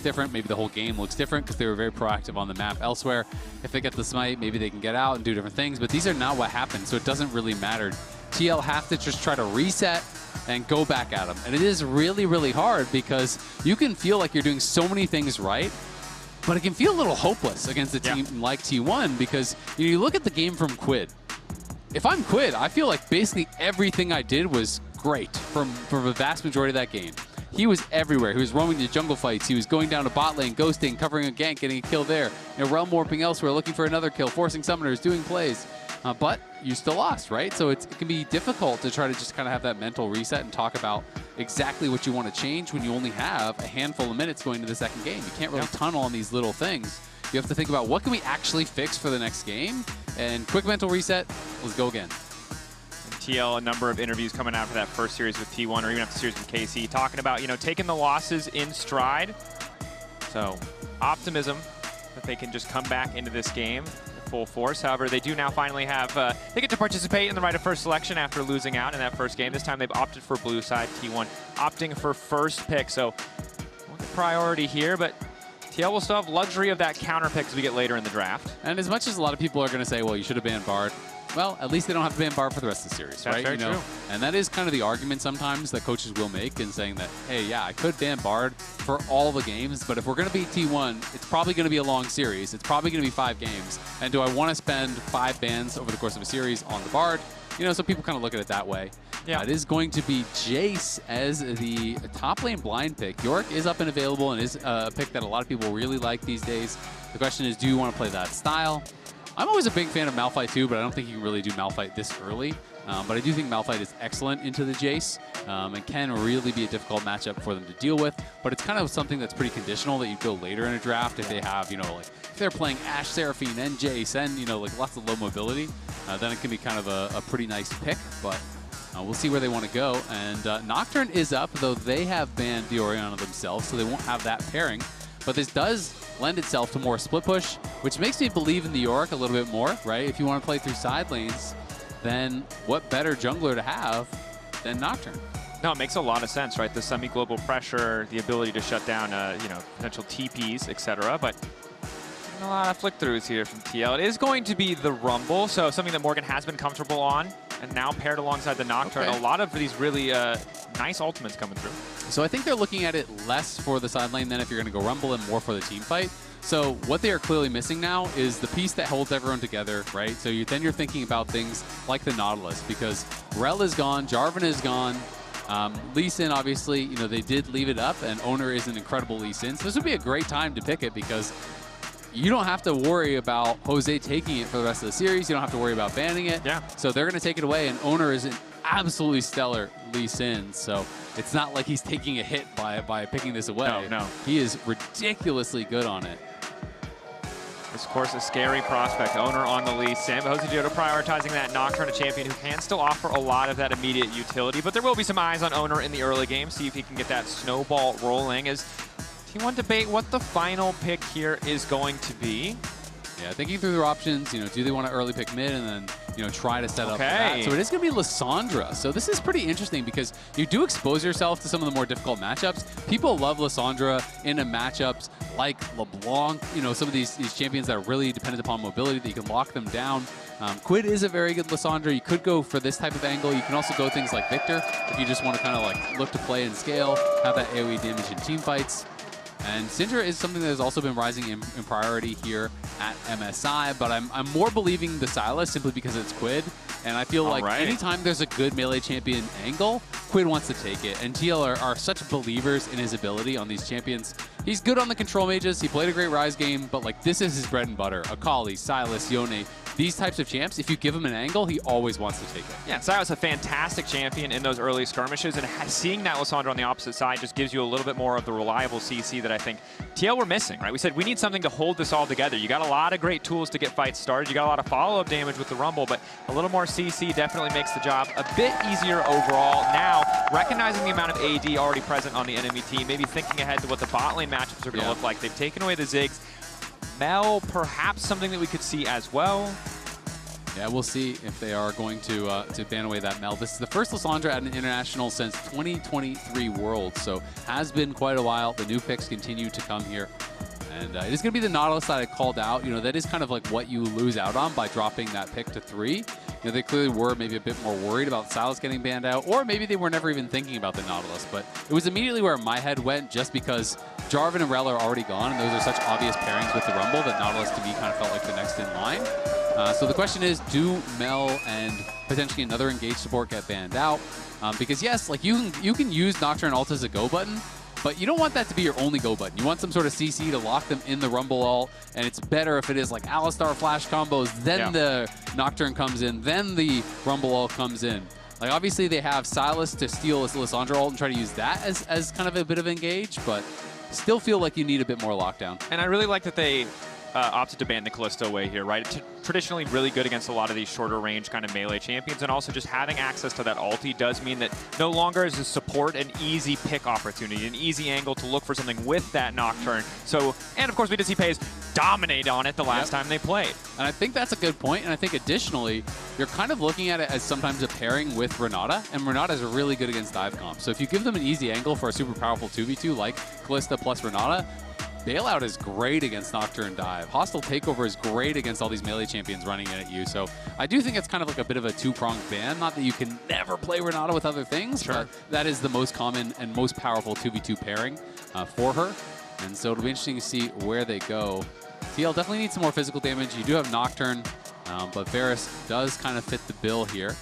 different. Maybe the whole game looks different because they were very proactive on the map elsewhere. If they get the smite, maybe they can get out and do different things. But these are not what happened, so it doesn't really matter. TL have to just try to reset and go back at them. And it is really, really hard because you can feel like you're doing so many things right, but it can feel a little hopeless against a team like T1 because you look at the game from Quid. If I'm Quid, I feel like basically everything I did was great from a vast majority of that game. He was everywhere. He was roaming the jungle fights. He was going down to bot lane, ghosting, covering a gank, getting a kill there. Realm warping elsewhere, looking for another kill, forcing summoners, doing plays. But you still lost, right? So it can be difficult to try to just kind of have that mental reset and talk about exactly what you want to change when you only have a handful of minutes going to the second game. You can't really tunnel on these little things. You have to think about what can we actually fix for the next game, and quick mental reset, let's go again. TL, a number of interviews coming out for that first series with T1 or even after the series with KC, talking about, taking the losses in stride. So optimism that they can just come back into this game full force. However, they do now finally have, they get to participate in the right of first selection after losing out in that first game. This time they've opted for blue side, T1 opting for first pick. So the priority here, but TL will still have luxury of that counter pick as we get later in the draft. And as much as a lot of people are going to say, well, you should have banned Bard, well, at least they don't have to ban Bard for the rest of the series, That's right? Very true. And that is kind of the argument sometimes that coaches will make in saying that, hey, yeah, I could ban Bard for all the games, but if we're going to beat T1, it's probably going to be a long series. It's probably going to be 5 games. And do I want to spend 5 bans over the course of a series on the Bard? So people kind of look at it that way. Yeah. It is going to be Jayce as the top lane blind pick. Yorick is up and available and is a pick that a lot of people really like these days. The question is, do you want to play that style? I'm always a big fan of Malphite too, but I don't think you can really do Malphite this early. But I do think Malphite is excellent into the Jayce and can really be a difficult matchup for them to deal with. But it's kind of something that's pretty conditional that you go later in a draft if they have, like if they're playing Ashe, Seraphine, and Jayce, and like lots of low mobility, then it can be kind of a pretty nice pick. But we'll see where they want to go. And Nocturne is up, though they have banned the Orianna themselves, so they won't have that pairing. But this does lend itself to more split push, which makes me believe in the Yorick a little bit more, right? If you want to play through side lanes, then what better jungler to have than Nocturne? No, it makes a lot of sense, right? The semi-global pressure, the ability to shut down, potential TPs, etc. But a lot of flick-throughs here from TL. It is going to be the Rumble, so something that Morgan has been comfortable on, and now paired alongside the Nocturne. Okay. A lot of these really nice ultimates coming through. So I think they're looking at it less for the side lane than if you're going to go Rumble and more for the team fight. So what they are clearly missing now is the piece that holds everyone together, right? So then you're thinking about things like the Nautilus, because Rel is gone, Jarvan is gone, Lee Sin, obviously, they did leave it up, and Oner is an incredible Lee Sin. So this would be a great time to pick it because you don't have to worry about Jose taking it for the rest of the series. You don't have to worry about banning it. Yeah. So they're going to take it away, and Oner is an absolutely stellar Lee Sin. So it's not like he's taking a hit by picking this away. No. He is ridiculously good on it. This, of course, a scary prospect. Oner on the Lee Sin. Josedeodo prioritizing that Nocturne, a champion who can still offer a lot of that immediate utility. But there will be some eyes on Oner in the early game. See if he can get that snowball rolling. As T1 debate what the final pick here is going to be. Yeah, thinking through their options, do they want to early pick mid and then, try to set up for that? So it is going to be Lissandra. So this is pretty interesting because you do expose yourself to some of the more difficult matchups. People love Lissandra in matchups like LeBlanc, some of these champions that are really dependent upon mobility that you can lock them down. Quid is a very good Lissandra. You could go for this type of angle. You can also go things like Victor if you just want to kind of look to play and scale, have that AoE damage in team fights. And Syndra is something that has also been rising in priority here at MSI, but I'm more believing the Sylas simply because it's Quid. And I feel like anytime there's a good melee champion angle, Quid wants to take it. And TL are such believers in his ability on these champions. He's good on the control mages. He played a great Rise game, but this is his bread and butter. Akali, Sylas, Yeon, these types of champs, if you give him an angle, he always wants to take it. Yeah, Sylas a fantastic champion in those early skirmishes, and seeing that Lissandra on the opposite side just gives you a little bit more of the reliable CC that I think TL were missing, right? We said we need something to hold this all together. You got a lot of great tools to get fights started. You got a lot of follow-up damage with the Rumble, but a little more CC definitely makes the job a bit easier overall. Now, recognizing the amount of AD already present on the enemy team, maybe thinking ahead to what the bot lane matchups are going to look like. They've taken away the Ziggs. Mel, perhaps something that we could see as well. Yeah, we'll see if they are going to ban away that Mel. This is the first Lissandra at an international since 2023 Worlds, so has been quite a while. The new picks continue to come here. And it is going to be the Nautilus that I called out. You know, that is kind of like what you lose out on by dropping that pick to 3. You know, they clearly were maybe a bit more worried about Sylas getting banned out, or maybe they were never even thinking about the Nautilus. But it was immediately where my head went, just because Jarvan and Rel are already gone, and those are such obvious pairings with the Rumble that Nautilus to me kind of felt like the next in line. So the question is, do Mel and potentially another engaged support get banned out? Because yes, like you can use Nocturne ult as a go button, but you don't want that to be your only go button. You want some sort of CC to lock them in the Rumble ult, and it's better if it is like Alistar flash combos, then the Nocturne comes in, then the Rumble ult comes in. Like obviously they have Sylas to steal this Lissandra ult and try to use that as kind of a bit of engage, but still feel like you need a bit more lockdown. And I really like that they opted to ban the Callisto away here, right? Traditionally really good against a lot of these shorter range kind of melee champions, and also just having access to that ulti does mean that no longer is a support an easy pick opportunity, an easy angle to look for something with that Nocturne. So, and of course we did see Peyz dominate on it the last time they played. And I think that's a good point, and I think additionally, you're kind of looking at it as sometimes a pairing with Renata, and Renata is really good against dive comp. So if you give them an easy angle for a super powerful 2v2 like Callisto plus Renata, Bailout is great against Nocturne dive. Hostile Takeover is great against all these melee champions running in at you. So I do think it's kind of like a bit of a two-pronged ban. Not that you can never play Renata with other things, but that is the most common and most powerful 2v2 pairing for her. And so it'll be interesting to see where they go. TL definitely needs some more physical damage. You do have Nocturne, but Varus does kind of fit the bill here.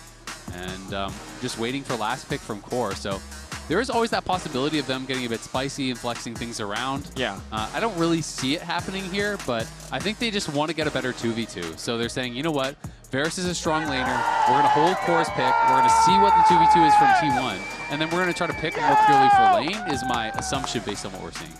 And just waiting for last pick from Core. So there is always that possibility of them getting a bit spicy and flexing things around. Yeah. I don't really see it happening here, but I think they just want to get a better 2v2. So they're saying, you know what? Varus is a strong laner. We're going to hold Core's pick. We're going to see what the 2v2 is from T1. And then we're going to try to pick more purely for lane is my assumption based on what we're seeing.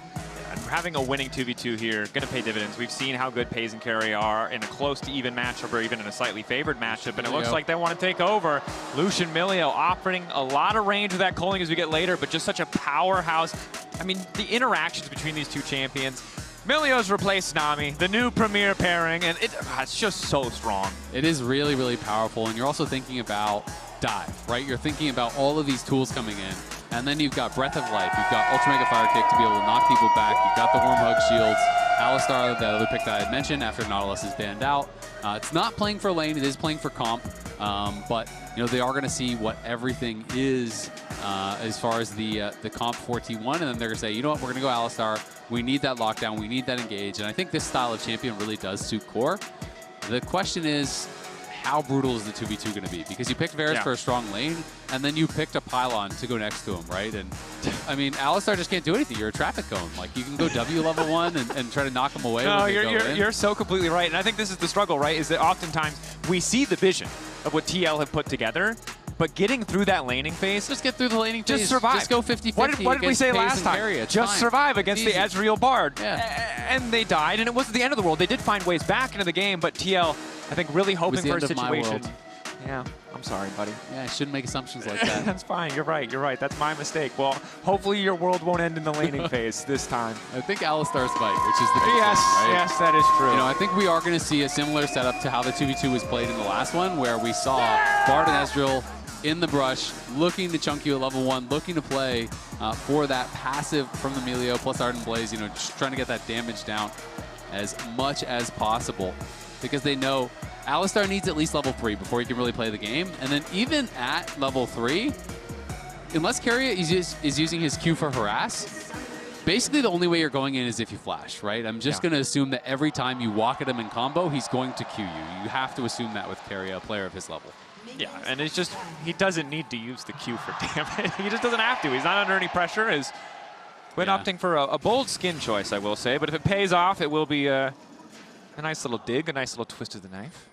Having a winning 2v2 here, going to pay dividends. We've seen how good Peyz and Keria are in a close to even matchup or even in a slightly favored matchup, and it looks like they want to take over. Lucian Milio offering a lot of range with that culling as we get later, but just such a powerhouse. I mean, the interactions between these two champions. Milio's replaced Nami, the new premier pairing, and it's just so strong. It is really, really powerful, and you're also thinking about dive, right? You're thinking about all of these tools coming in. And then you've got Breath of Life, you've got Ultra Mega Fire Kick to be able to knock people back, you've got the Warm Hug Shields, Alistar, the other pick that I had mentioned after Nautilus is banned out. It's not playing for lane, it is playing for comp, but you know they are going to see what everything is as far as the comp for T1, and then they're going to say, you know what, we're going to go Alistar, we need that lockdown, we need that engage, and I think this style of champion really does suit Core. The question is, how brutal is the 2v2 going to be? Because you picked Varus for a strong lane, and then you picked a pylon to go next to him, right? And I mean, Alistar just can't do anything. You're a traffic cone. Like, you can go W level 1 and try to knock him away. No, you're so completely right. And I think this is the struggle, right? Is that oftentimes we see the vision of what TL have put together, but getting through that laning phase. Just get through the laning phase. Just survive. Just go 50-50. What did we say last time? Keria. Just survive against the Ezreal Bard. Yeah. And they died, and it wasn't the end of the world. They did find ways back into the game, but TL, I think, really hoping for a situation. Yeah, I'm sorry, buddy. Yeah, I shouldn't make assumptions like that. That's fine. You're right. You're right. That's my mistake. Well, hopefully your world won't end in the laning phase this time. I think Alistar's fight, which is the big thing, right? Yes, that is true. You know, I think we are going to see a similar setup to how the 2v2 was played in the last one, where we saw Bard and Ezreal in the brush, looking to chunk you at level 1, looking to play for that passive from the Milio plus Ardent Blaze, you know, just trying to get that damage down as much as possible, because they know Alistar needs at least level 3 before he can really play the game. And then even at level 3, unless Keria is using his Q for harass, basically the only way you're going in is if you flash, right? I'm just going to assume that every time you walk at him in combo, he's going to Q you. You have to assume that with Keria, a player of his level. Yeah, and it's just, he doesn't need to use the Q for damage. He just doesn't have to. He's not under any pressure. Quid opting for a bold skin choice, I will say. But if it pays off, it will be a nice little dig, a nice little twist of the knife.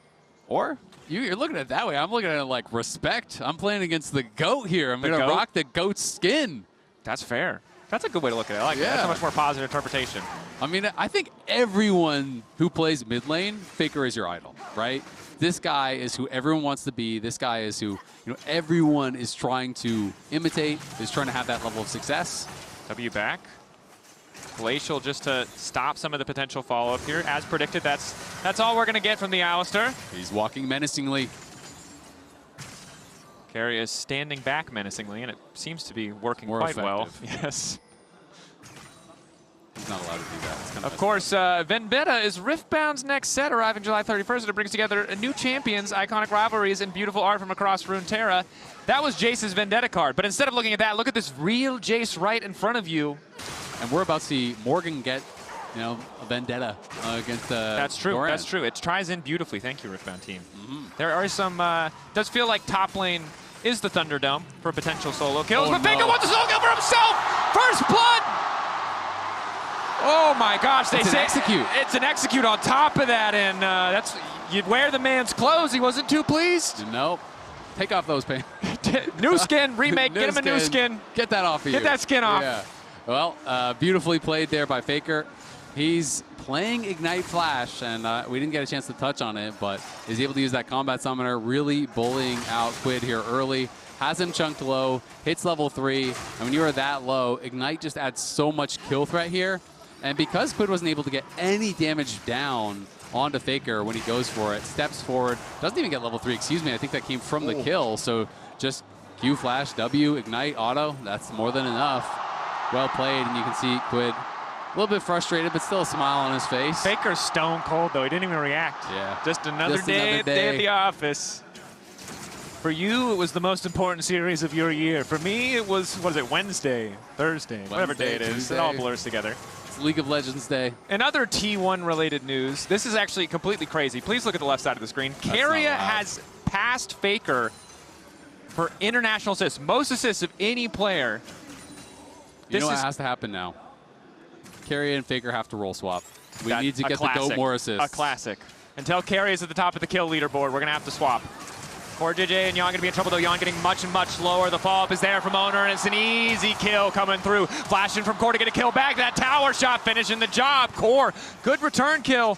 Or you're looking at it that way. I'm looking at it like respect. I'm playing against the GOAT here. I'm going to rock the GOAT's skin. That's fair. That's a good way to look at it. I like that. That's a much more positive interpretation. I mean, I think everyone who plays mid lane, Faker is your idol, right? This guy is who everyone wants to be. This guy is who, you know, everyone is trying to imitate, is trying to have that level of success. W back. Glacial just to stop some of the potential follow-up here. As predicted, that's all we're going to get from the Alistar. He's walking menacingly. Keria is standing back menacingly, and it seems to be working More quite effective. well. Yes. He's not allowed to do that. It's kind Of course, Vendetta is Riftbound's next set, arriving July 31st, and it brings together new champions, iconic rivalries, and beautiful art from across Runeterra. That was Jayce's Vendetta card, but instead of looking at that, look at this real Jayce right in front of you. And we're about to see Morgan get, you know, a Vendetta against That's true. Doran. That's true. It tries in beautifully. Thank you, Riftbound team. There are some. Does feel like top lane is the Thunderdome for potential solo kills, but Faker wants a solo kill for himself. First blood. Oh my gosh! They say execute. It's an execute on top of that, and that's you'd wear the man's clothes. He wasn't too pleased. Nope. Take off those pants. New skin, remake. Get him a new skin. Get that off of you. Get that skin off. Yeah. Well, beautifully played there by Faker. He's playing Ignite Flash, and we didn't get a chance to touch on it, but is able to use that Combat Summoner, really bullying out Quid here early. Has him chunked low, hits level 3, and when you are that low, Ignite just adds so much kill threat here. And because Quid wasn't able to get any damage down onto Faker when he goes for it, steps forward, doesn't even get level 3, excuse me, I think that came from the kill, so just Q Flash, W, Ignite, auto, that's more than enough. Well played, and you can see Quid a little bit frustrated, but still a smile on his face. Faker's stone cold, though. He didn't even react. Yeah. Just another day at the office. For you, it was the most important series of your year. For me, it was it, Wednesday, Thursday, whatever day it is. Tuesday. It all blurs together. It's League of Legends Day. In other T1 related news, this is actually completely crazy. Please look at the left side of the screen. Keria has passed Faker for international assists, most assists of any player. You know what has to happen now? Keria and Faker have to roll swap. We need to get the Go more assists. A classic. Until Keria is at the top of the kill leaderboard, we're going to have to swap. CoreJJ and Yeon going to be in trouble, though. Yeon getting much and much lower. The follow-up is there from Oner, and it's an easy kill coming through. Flashing from Core to get a kill back. That tower shot finishing the job. Core, good return kill.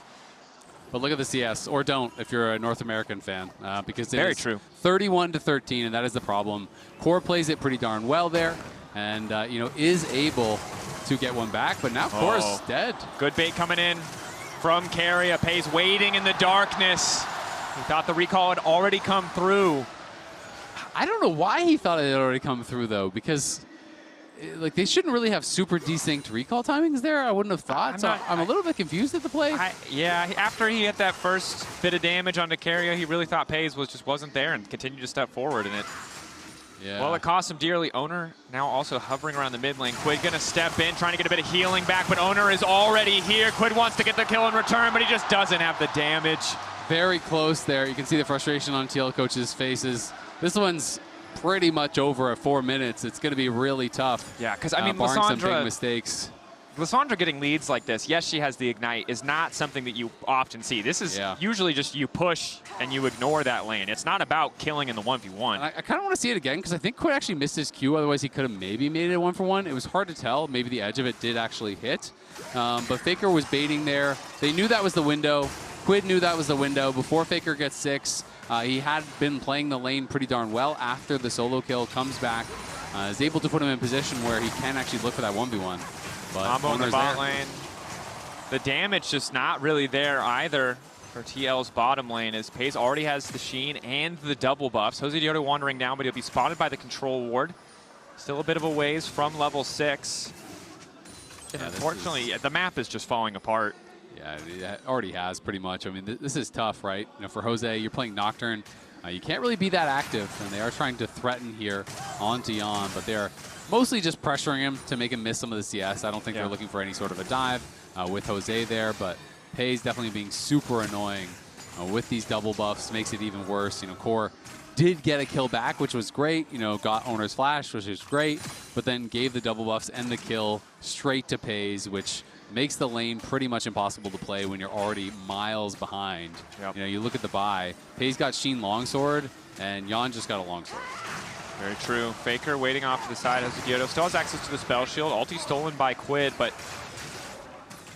But look at the CS, or don't if you're a North American fan, because it Very is true. 31-13, and that is the problem. Core plays it pretty darn well there, and you know, is able to get one back, but now Core is dead. Good bait coming in from Keria. Peyz waiting in the darkness. He thought the recall had already come through. I don't know why he thought it had already come through, though, because like they shouldn't really have super desync recall timings there. I wouldn't have thought. I'm a little bit confused at the play. Yeah, after he hit that first bit of damage onto Keria, he really thought Peyz just wasn't there and continued to step forward in it. Yeah. Well, it cost him dearly. Oner now also hovering around the mid lane. Quid going to step in, trying to get a bit of healing back, but Oner is already here. Quid wants to get the kill in return, but he just doesn't have the damage. Very close there. You can see the frustration on TL coaches' faces. This one's pretty much over at 4 minutes. It's going to be really tough. Yeah, because I mean, barring some big mistakes. Lissandra getting leads like this, yes, she has the Ignite, is not something that you often see. This is usually just you push and you ignore that lane. It's not about killing in the 1v1. And I kind of want to see it again because I think Quid actually missed his Q. Otherwise, he could have maybe made it a 1-for-1. It was hard to tell. Maybe the edge of it did actually hit. But Faker was baiting there. They knew that was the window. Quid knew that was the window. Before Faker gets 6, he had been playing the lane pretty darn well after the solo kill, comes back, is able to put him in a position where he can actually look for that 1v1. But Combo on the bot lane. The damage just not really there either for TL's bottom lane, as Peyz already has the Sheen and the double buffs. Josedeodo wandering down, but he'll be spotted by the control ward. Still a bit of a ways from level 6. And unfortunately, the map is just falling apart. Yeah, it already has pretty much. I mean, this is tough, right? You know, for Jose, you're playing Nocturne. You can't really be that active, and they are trying to threaten here onto Yeon, but they're mostly just pressuring him to make him miss some of the CS. I don't think they're looking for any sort of a dive with Jose there, but Peyz definitely being super annoying with these double buffs makes it even worse. You know, Core did get a kill back, which was great. You know, got Oner's flash, which was great, but then gave the double buffs and the kill straight to Peyz, which makes the lane pretty much impossible to play when you're already miles behind. Yep. You know, you look at the buy. Peyz got Sheen longsword, and Yeon just got a longsword. Very true. Faker waiting off to the side. Josedeodo still has access to the spell shield. Ulti stolen by Quid, but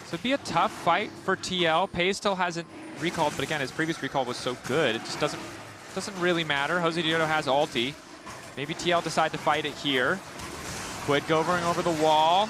this would be a tough fight for TL. Peyz still hasn't recalled, but again, his previous recall was so good, it just doesn't really matter. Josedeodo has ulti. Maybe TL decide to fight it here. Quid going over the wall.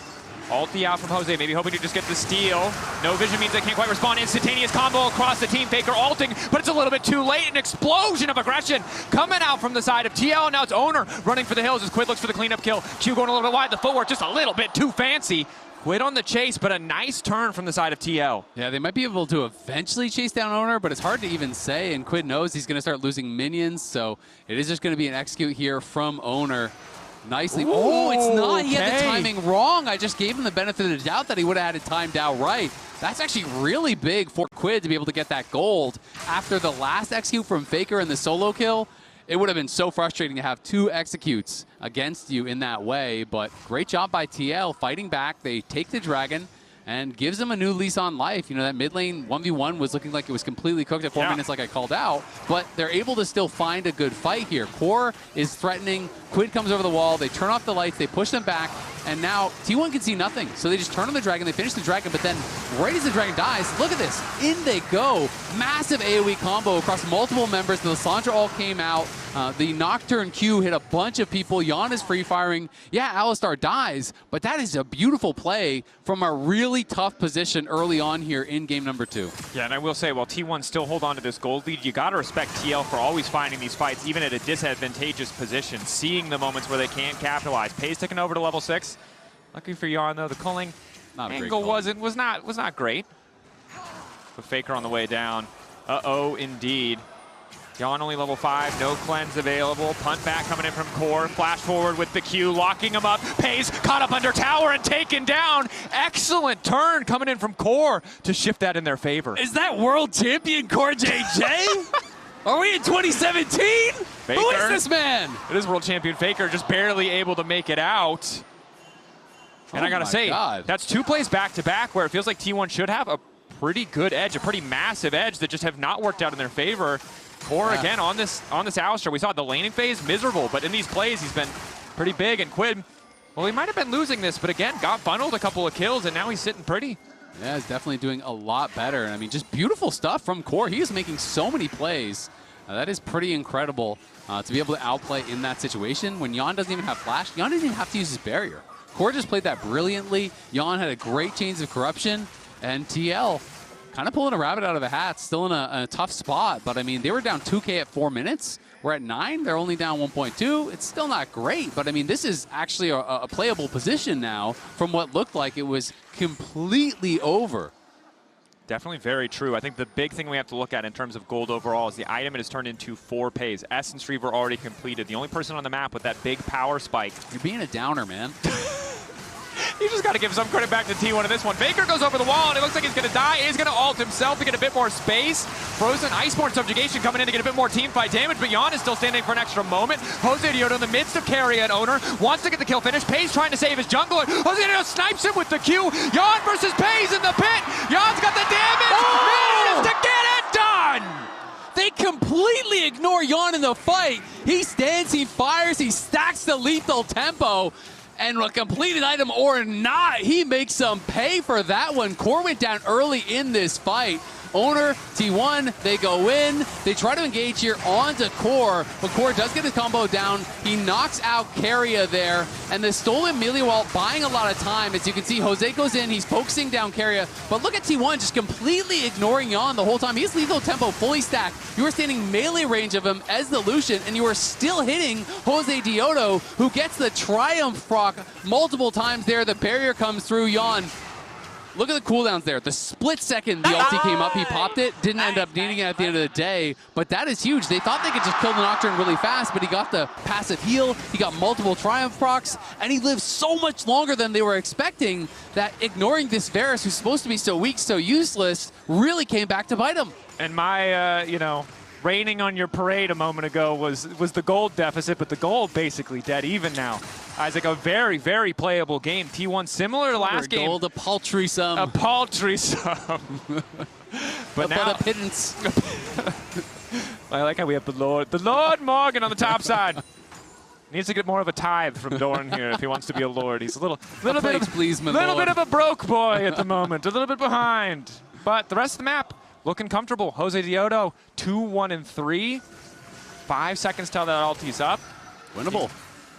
Ulti out from Jose, maybe hoping to just get the steal. No vision means they can't quite respond. Instantaneous combo across the team. Faker ulting, but it's a little bit too late. An explosion of aggression coming out from the side of TL. Now it's Oner running for the hills as Quid looks for the cleanup kill. Q going a little bit wide. The footwork just a little bit too fancy. Quid on the chase, but a nice turn from the side of TL. Yeah, they might be able to eventually chase down Oner, but it's hard to even say, and Quid knows he's going to start losing minions, so it is just going to be an execute here from Oner. Nicely. Ooh, oh, it's not. He had the okay. timing wrong. I just gave him the benefit of the doubt that he would have had it timed out right. That's actually really big for Quid to be able to get that gold. After the last execute from Faker and the solo kill, it would have been so frustrating to have 2 executes against you in that way, but great job by TL fighting back. They take the dragon and gives them a new lease on life. You know, that mid lane 1v1 was looking like it was completely cooked at 4 minutes like I called out, but they're able to still find a good fight here. Core is threatening. Quid comes over the wall. They turn off the lights. They push them back, and now T1 can see nothing. So they just turn on the dragon. They finish the dragon, but then right as the dragon dies, look at this. In they go. Massive AoE combo across multiple members. The Lissandra all came out. The Nocturne Q hit a bunch of people. Yeon is free firing. Yeah, Alistar dies, but that is a beautiful play from a really tough position early on here in game number 2. Yeah, and I will say, while T1 still hold on to this gold lead, you got to respect TL for always finding these fights, even at a disadvantageous position, seeing the moments where they can't capitalize. Peyz taking over to level 6. Lucky for Yeon, though, the culling angle was not great. But Faker on the way down. Uh-oh, indeed. Yeon only level 5, no cleanse available. Punt back coming in from Core. Flash forward with the Q, locking him up. Peyz caught up under tower and taken down. Excellent turn coming in from Core to shift that in their favor. Is that world champion CoreJJ? Are we in 2017? Faker. Who is this man? It is world champion Faker, just barely able to make it out. And I gotta say, that's 2 plays back-to-back where it feels like T1 should have a pretty good edge, a pretty massive edge that just have not worked out in their favor. Core again on this Alistar. We saw the laning phase, miserable, but in these plays he's been pretty big. And Quid, well, he might have been losing this, but again, got funneled a couple of kills, and now he's sitting pretty. Yeah, he's definitely doing a lot better. And I mean, just beautiful stuff from Core. He is making so many plays. That is pretty incredible to be able to outplay in that situation. When Yeon doesn't even have flash, Yeon didn't even have to use his barrier. Core just played that brilliantly. Yeon had a great Chains of Corruption, and TL kind of pulling a rabbit out of the hat, still in a tough spot. But I mean, they were down 2K at 4 minutes. We're at 9. They're only down 1.2. It's still not great, but I mean, this is actually a playable position now from what looked like it was completely over. Definitely very true. I think the big thing we have to look at in terms of gold overall is the item it has turned into for Peyz. Essence Reaver already completed. The only person on the map with that big power spike. You're being a downer, man. You just got to give some credit back to T1 in this one. Faker goes over the wall, and it looks like he's going to die. He's going to ult himself to get a bit more space. Frozen Iceborne Subjugation coming in to get a bit more team fight damage, but Yeon is still standing for an extra moment. Josedeodo in the midst of Keria and Oner wants to get the kill finish. Peyz trying to save his jungler. Josedeodo snipes him with the Q. Yeon versus Peyz in the pit. Yeon's got the damage. Manages to get it done. They completely ignore Yeon in the fight. He stands, he fires, he stacks the lethal tempo. And a completed item or not, he makes them pay for that one. Core went down early in this fight. Oner, T1, they go in. They try to engage here onto Core, but Core does get his combo down. He knocks out Keria there, and the stolen Milio while buying a lot of time. As you can see, Jose goes in, he's focusing down Keria, but look at T1 just completely ignoring Yeon the whole time. He's lethal tempo fully stacked. You are standing melee range of him as the Lucian, and you are still hitting Josedeodo, who gets the Triumph proc multiple times there. The barrier comes through. Yeon, look at the cooldowns there. The split second the ulti came up, he popped it. Didn't end up needing it at the end of the day, but that is huge. They thought they could just kill the Nocturne really fast, but he got the passive heal, he got multiple Triumph procs, and he lived so much longer than they were expecting that ignoring this Varus, who's supposed to be so weak, so useless, really came back to bite him. And my, raining on your parade a moment ago was the gold deficit, but the gold basically dead even now. Isaac, a very, very playable game. T1 similar to last game. Gold, a paltry sum. A paltry sum. But now, a pittance. I like how we have the Lord Morgan on the top side. Needs to get more of a tithe from Doran here if he wants to be a lord. He's a little bit of a broke boy at the moment, a little bit behind. But the rest of the map looking comfortable. Josedeodo 2-1-3. 5 seconds till that ulti's up. Winnable.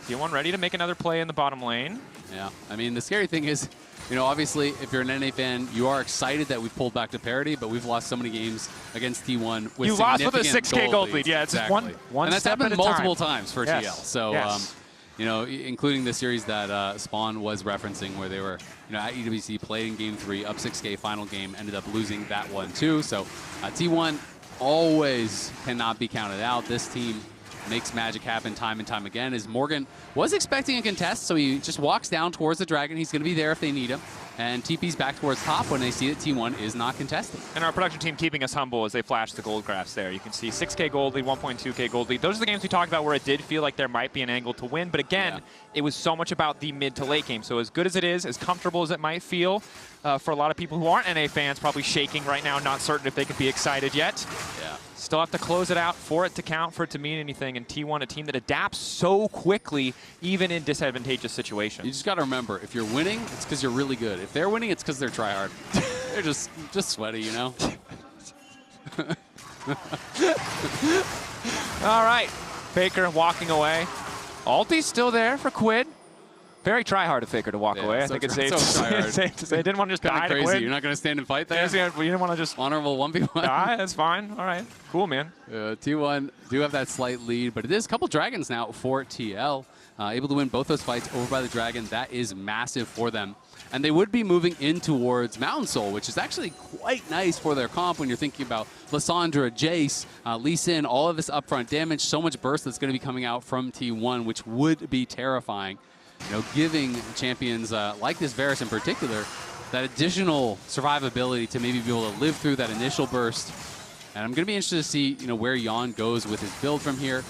T1 ready to make another play in the bottom lane. Yeah, I mean, the scary thing is you know, obviously, if you're an NA fan, you are excited that we've pulled back to parity, but we've lost so many games against T1 with you lost with a significant 6K gold lead. Yeah, it's exactly. just one and that's step happened at a multiple time. times for Yes. TL. So, Yes. you know, including the series that Spawn was referencing, where they were, you know, at EWC, played in Game 3, up 6K, final game, ended up losing that one too. So, T1 always cannot be counted out. This team makes magic happen time and time again. As Morgan was expecting a contest, so he just walks down towards the Dragon. He's going to be there if they need him. And TP's back towards top when they see that T1 is not contesting. And our production team keeping us humble as they flash the gold graphs there. You can see 6K gold lead, 1.2K gold lead. Those are the games we talked about where it did feel like there might be an angle to win. But again, it was so much about the mid to late game. So as good as it is, as comfortable as it might feel, for a lot of people who aren't NA fans, probably shaking right now, not certain if they could be excited yet. Yeah. Still have to close it out for it to count, for it to mean anything. And T1, a team that adapts so quickly, even in disadvantageous situations. You just got to remember, if you're winning, it's because you're really good. If they're winning, it's because they're tryhard. They're just sweaty, you know? All right, Faker walking away. Ulti's still there for Quid. Very try-hard of Faker to walk away. I think it's safe to say. They didn't want to just die crazy. to Quid. You're not going to stand and fight there? Yeah, you didn't want to just Honorable 1v1. die? That's fine. All right. Cool, man. T1 do have that slight lead, but it is a couple Dragons now for TL. Able to win both those fights over by the Dragon. That is massive for them. And they would be moving in towards Mountain Soul, which is actually quite nice for their comp when you're thinking about Lissandra, Jayce, Lee Sin, all of this upfront damage, so much burst that's going to be coming out from T1, which would be terrifying. You know, giving champions like this Varus in particular that additional survivability to maybe be able to live through that initial burst. And I'm going to be interested to see, you know, where Yeon goes with his build from here.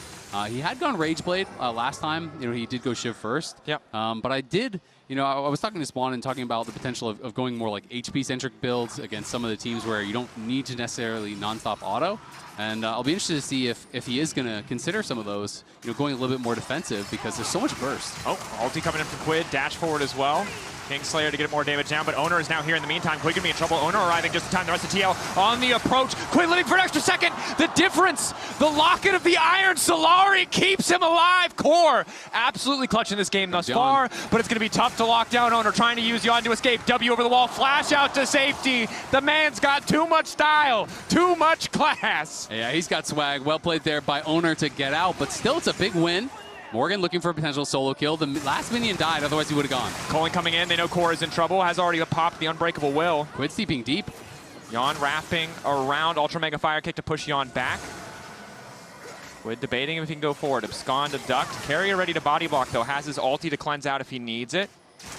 He had gone Rageblade last time. You know, he did go Shiv first. Yep. But I did, you know, I was talking to Spawn and talking about the potential of going more like HP-centric builds against some of the teams where you don't need to necessarily non-stop auto. And I'll be interested to see if he is going to consider some of those, you know, going a little bit more defensive because there's so much burst. Oh, ulti coming in from Quid, dash forward as well. Kingslayer to get more damage down, but Oner is now here in the meantime. Quid gonna be in trouble. Oner arriving just in time. The rest of TL on the approach. Quid living for an extra second. The difference, the locket of the Iron Solari keeps him alive. Core absolutely clutching this game thus far, but it's gonna be tough to lock down Oner, trying to use Yeon to escape. W over the wall, flash out to safety. The man's got too much style, too much class. Yeah, he's got swag. Well played there by Oner to get out, but still it's a big win. Morgan looking for a potential solo kill. The last minion died, otherwise he would have gone. Colin coming in, they know Core is in trouble, has already popped the Unbreakable Will. Quid steeping deep. Yeon wrapping around Ultra Mega Fire Kick to push Yeon back. Quid debating if he can go forward. Abscond, abduct. Keria ready to body block though, has his ulti to cleanse out if he needs it.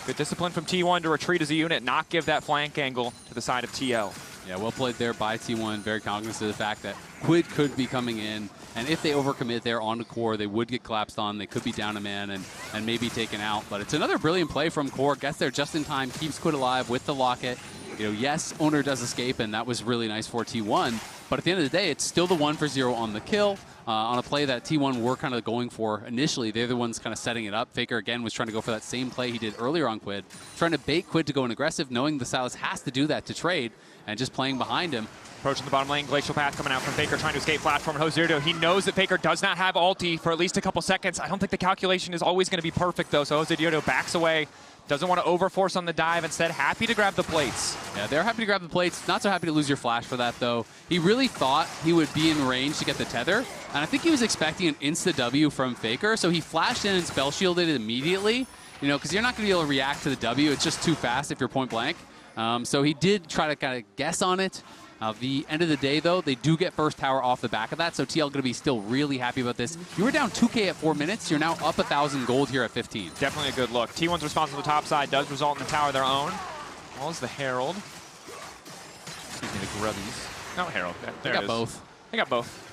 Good discipline from T1 to retreat as a unit, not give that flank angle to the side of TL. Yeah, well played there by T1. Very cognizant of the fact that Quid could be coming in. And if they overcommit there onto Core, they would get collapsed on. They could be down a man and maybe taken out. But it's another brilliant play from Core. Gets there just in time, keeps Quid alive with the locket. You know, yes, Oner does escape, and that was really nice for T1. But at the end of the day, it's still the 1-for-0 on the kill. On a play that T1 were kind of going for initially. They're the ones kind of setting it up. Faker, again, was trying to go for that same play he did earlier on Quid. Trying to bait Quid to go in aggressive, knowing the Sylas has to do that to trade, and just playing behind him. Approaching the bottom lane, Glacial Path coming out from Faker, trying to escape platform. Josedeodo, he knows that Faker does not have ulti for at least a couple seconds. I don't think the calculation is always going to be perfect, though, so Josedeodo backs away. Doesn't want to overforce on the dive. Instead, happy to grab the plates. Yeah, they're happy to grab the plates. Not so happy to lose your flash for that, though. He really thought he would be in range to get the tether, and I think he was expecting an insta-W from Faker, so he flashed in and spell shielded it immediately, you know, because you're not going to be able to react to the W. It's just too fast if you're point blank. So he did try to kind of guess on it. The end of the day, though, they do get first tower off the back of that, so TL going to be still really happy about this. You were down 2K at 4 minutes. You're now up 1,000 gold here at 15. Definitely a good look. T1's response on the top side does result in the tower of their own. Well, as the Herald. Excuse me, the Grubbies. No, Herald. There They got both. They got both.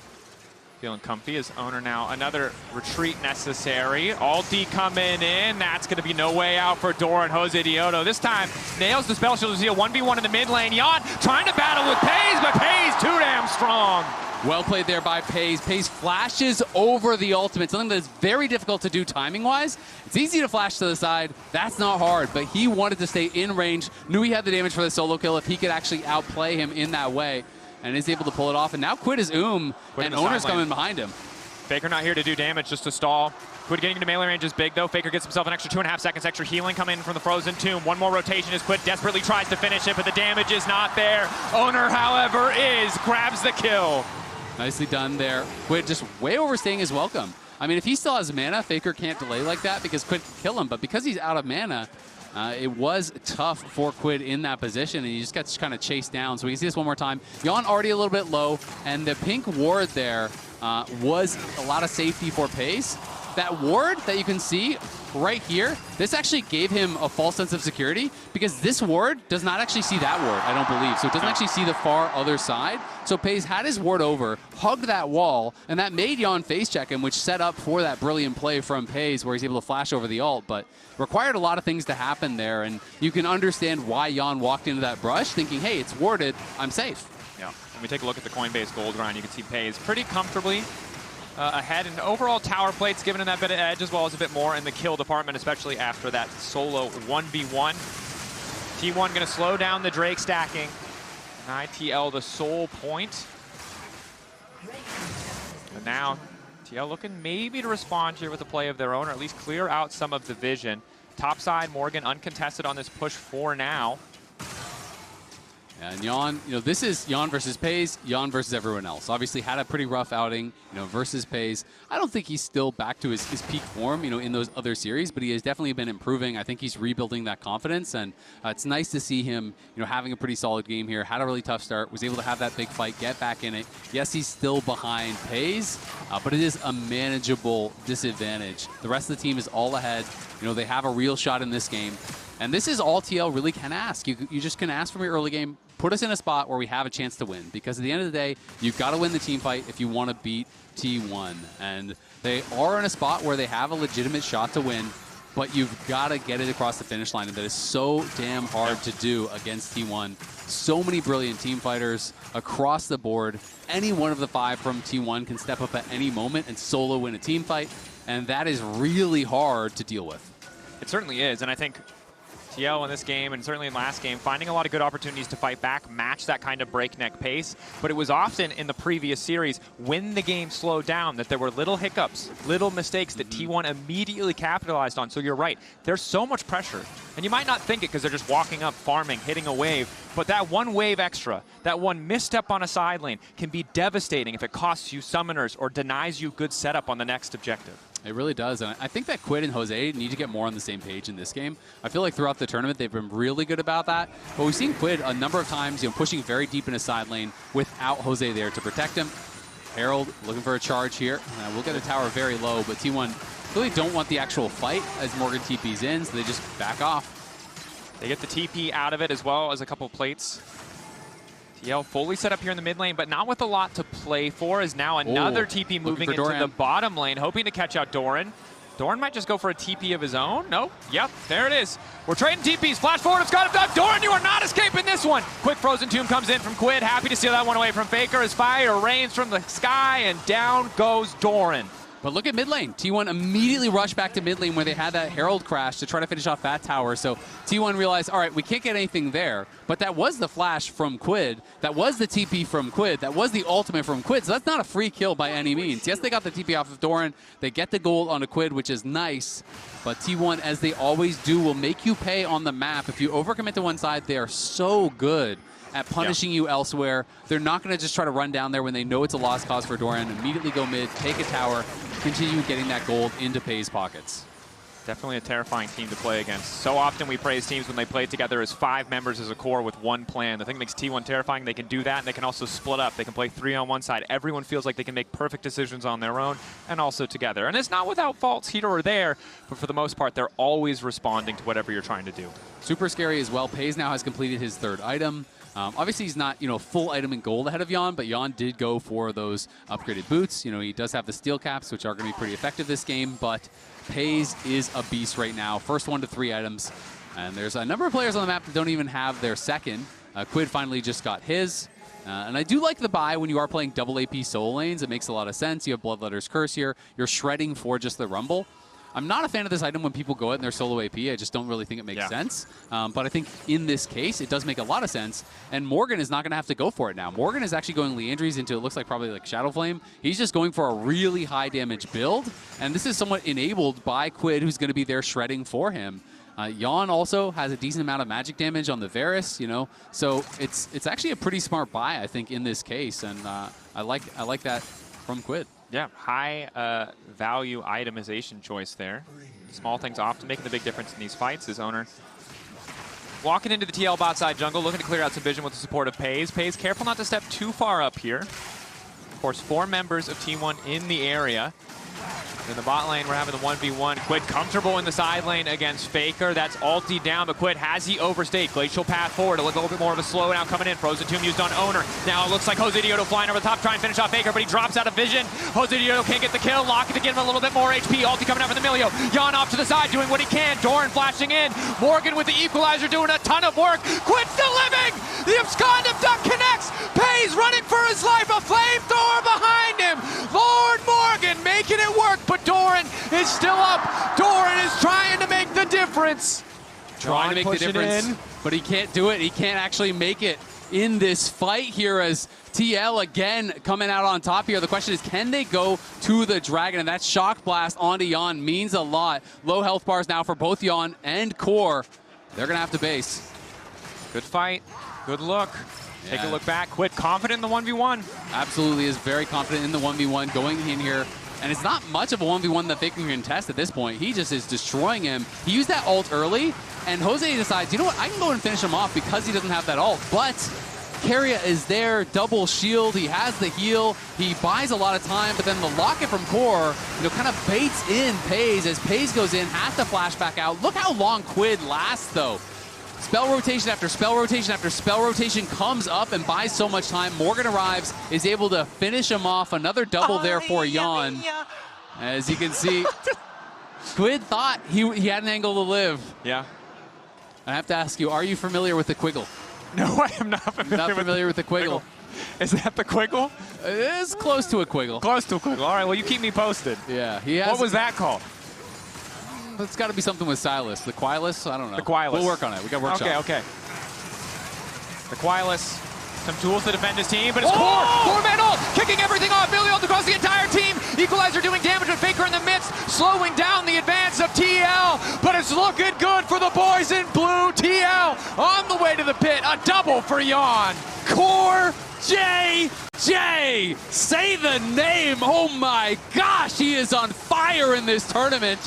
Feeling comfy as Oner now. Another retreat necessary. Ulti coming in. That's going to be no way out for Doran. Josedeodo this time nails the spell shield to see a 1v1 in the mid lane. Yeon trying to battle with Peyz, but Peyz too damn strong. Well played there by Peyz. Peyz flashes over the ultimate, something that is very difficult to do timing-wise. It's easy to flash to the side. That's not hard, but he wanted to stay in range, knew he had the damage for the solo kill if he could actually outplay him in that way, and is able to pull it off. And now Quid is Quid and Oner's coming behind him. Faker not here to do damage, just to stall. Quid getting into melee range is big, though. Faker gets himself an extra 2.5 seconds, extra healing coming from the Frozen Tomb. One more rotation as Quid desperately tries to finish it, but the damage is not there. Oner, however, grabs the kill. Nicely done there. Quid just way overstaying his welcome. I mean, if he still has mana, Faker can't delay like that because Quid can kill him. But because he's out of mana, it was tough for Quid in that position, and he just gets kind of chased down. So we can see this one more time. Yeon already a little bit low, and the pink ward there was a lot of safety for Peyz. That ward that you can see right here, this actually gave him a false sense of security because this ward does not actually see that ward, I don't believe. So it doesn't actually see the far other side. So Peyz had his ward over, hugged that wall, and that made Yeon face check him, which set up for that brilliant play from Peyz where he's able to flash over the ult, but required a lot of things to happen there. And you can understand why Yeon walked into that brush thinking, hey, it's warded, I'm safe. Yeah, when we take a look at the Coinbase gold round, you can see Peyz pretty comfortably ahead, and overall tower plates giving him that bit of edge as well as a bit more in the kill department, especially after that solo 1v1. T1 going to slow down the Drake stacking. And ITL the sole point. But now TL looking maybe to respond here with a play of their own, or at least clear out some of the vision. Top side, Morgan uncontested on this push for now. And Yeon, this is Yeon versus Peyz, Yeon versus everyone else. Obviously had a pretty rough outing, versus Peyz. I don't think he's still back to his peak form, in those other series, but he has definitely been improving. I think he's rebuilding that confidence, and it's nice to see him, having a pretty solid game here. Had a really tough start, was able to have that big fight, get back in it. Yes, he's still behind Peyz, but it is a manageable disadvantage. The rest of the team is all ahead. They have a real shot in this game. And this is all TL really can ask. You just can ask from your early game, put us in a spot where we have a chance to win. Because at the end of the day, you've got to win the team fight if you want to beat T1. And they are in a spot where they have a legitimate shot to win, but you've got to get it across the finish line. And that is so damn hard to do against T1. So many brilliant team fighters across the board. Any one of the 5 from T1 can step up at any moment and solo win a team fight. And that is really hard to deal with. It certainly is, and I think TL in this game, and certainly in last game, finding a lot of good opportunities to fight back, match that kind of breakneck pace. But it was often in the previous series, when the game slowed down, that there were little hiccups, little mistakes that T1 immediately capitalized on. So you're right, there's so much pressure. And you might not think it because they're just walking up, farming, hitting a wave. But that one wave extra, that one misstep on a side lane can be devastating if it costs you summoners or denies you good setup on the next objective. It really does, and I think that Quid and Jose need to get more on the same page in this game. I feel like throughout the tournament they've been really good about that, but we've seen Quid a number of times, pushing very deep in his side lane without Jose there to protect him. Herald looking for a charge here. We'll get a tower very low, but T1 really don't want the actual fight as Morgan TP's in, so they just back off. They get the TP out of it as well as a couple plates. TL fully set up here in the mid lane, but not with a lot to play for, as now another TP moving into the bottom lane, hoping to catch out Doran. Doran might just go for a TP of his own. Nope. Yep, there it is. We're trading TPs. Flash forward, it's got him done. Doran, you are not escaping this one. Quick Frozen Tomb comes in from Quid. Happy to steal that one away from Faker as fire rains from the sky, and down goes Doran. But look at mid lane. T1 immediately rushed back to mid lane where they had that Herald crash to try to finish off that tower. So T1 realized, all right, we can't get anything there. But that was the flash from Quid. That was the TP from Quid. That was the ultimate from Quid. So that's not a free kill by any means. Yes, they got the TP off of Doran. They get the gold on a Quid, which is nice. But T1, as they always do, will make you pay on the map. If you overcommit to one side, they are so good at punishing you elsewhere. They're not going to just try to run down there when they know it's a lost cause for Doran. Immediately go mid, take a tower, continue getting that gold into Peyz pockets. Definitely a terrifying team to play against. So often we praise teams when they play together as 5 members as a core with one plan. The thing that makes T1 terrifying, they can do that, and they can also split up. They can play 3 on one side. Everyone feels like they can make perfect decisions on their own and also together. And it's not without faults here or there, but for the most part, they're always responding to whatever you're trying to do. Super scary as well. Peyz now has completed his 3rd item. Obviously, he's not, full item in gold ahead of Yeon, but Yeon did go for those upgraded boots. He does have the steel caps, which are going to be pretty effective this game, but Peyz is a beast right now. First 1 to 3 items. And there's a number of players on the map that don't even have their 2nd. Quid finally just got his. And I do like the buy when you are playing double AP solo lanes. It makes a lot of sense. You have Bloodletter's Curse here. You're shredding for just the Rumble. I'm not a fan of this item when people go out and they're solo AP. I just don't really think it makes sense. But I think in this case, it does make a lot of sense. And Morgan is not going to have to go for it now. Morgan is actually going Leandries into, it looks like probably like Shadow Flame. He's just going for a really high damage build. And this is somewhat enabled by Quid, who's going to be there shredding for him. Yeon also has a decent amount of magic damage on the Varus, you know, so it's actually a pretty smart buy, I think, in this case, and I like that from Quid. Yeah, high value itemization choice there. Small things often making the big difference in these fights. Is Oner walking into the TL bot side jungle, looking to clear out some vision with the support of Peyz. Peyz careful not to step too far up here. Of course, 4 members of Team 1 in the area. In the bot lane, we're having the 1v1. Quid comfortable in the side lane against Faker. That's ulti down, but Quid, has he overstayed? Glacial path forward, a little bit more of a slow now coming in. Frozen Tomb used on Oner. Now it looks like Josedeodo flying over the top, trying to finish off Faker, but he drops out of vision. Josedeodo can't get the kill. Lock it to give him a little bit more HP. Ulti coming out for the Milio. Yeon off to the side, doing what he can. Doran flashing in. Morgan with the equalizer doing a ton of work. Quid still living! The abscond duck connects! Peyz running for his life. A flamethrower behind him. Lord Morgan making it work, but Doran is still up. Doran is trying to make the difference. Trying to make the difference, but he can't do it. He can't actually make it in this fight here as TL again coming out on top here. The question is, can they go to the Dragon? And that Shock Blast onto Yeon means a lot. Low health bars now for both Yeon and Core. They're going to have to base. Good fight. Good look. Take a look back. Quid confident in the 1v1. Absolutely is very confident in the 1v1 going in here. And it's not much of a 1v1 that Faker can contest at this point. He just is destroying him. He used that ult early, and Jose decides, you know what, I can go and finish him off because he doesn't have that ult. But Keria is there, double shield, he has the heal, he buys a lot of time, but then the locket from Core, you know, kind of baits in Peyz as Peyz goes in, has to flash back out. Look how long Quid lasts, though. Spell rotation after spell rotation after spell rotation comes up and buys so much time. Morgan arrives, is able to finish him off. Another double there for Yeon. As you can see, Quid thought he had an angle to live. Yeah. I have to ask you, are you familiar with the Quiggle? No, I am not familiar, with the Quiggle. Is that the Quiggle? It is close to a Quiggle. Close to a Quiggle. All right, well, you keep me posted. Yeah. He has. What was that called? It's got to be something with Sylas. The Quilus? I don't know. The Quilus. We'll work on it. We got workshop. Okay. The Quilus. Some tools to defend his team, but it's Core! 4-man ult! Kicking everything off. Milio across the entire team. Equalizer doing damage with Faker in the midst, slowing down the advance of TL. But it's looking good for the boys in blue. TL on the way to the pit. A double for Yeon. CoreJJ! Say the name! Oh my gosh, he is on fire in this tournament.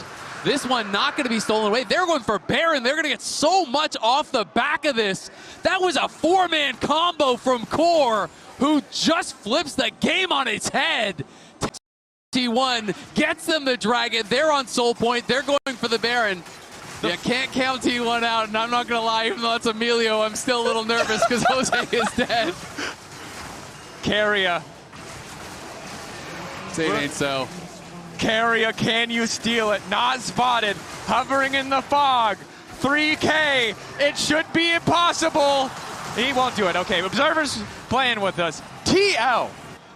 This one not going to be stolen away. They're going for Baron. They're going to get so much off the back of this. That was a 4-man combo from Core, who just flips the game on its head. T1 gets them the Dragon. They're on Soul Point. They're going for the Baron. You can't count T1 out, and I'm not going to lie, even though it's Milio, I'm still a little nervous because Jose is dead. Keria. Say it ain't so. Keria, can you steal it? Not spotted, hovering in the fog. 3K, it should be impossible. He won't do it. Okay, observers playing with us. TL.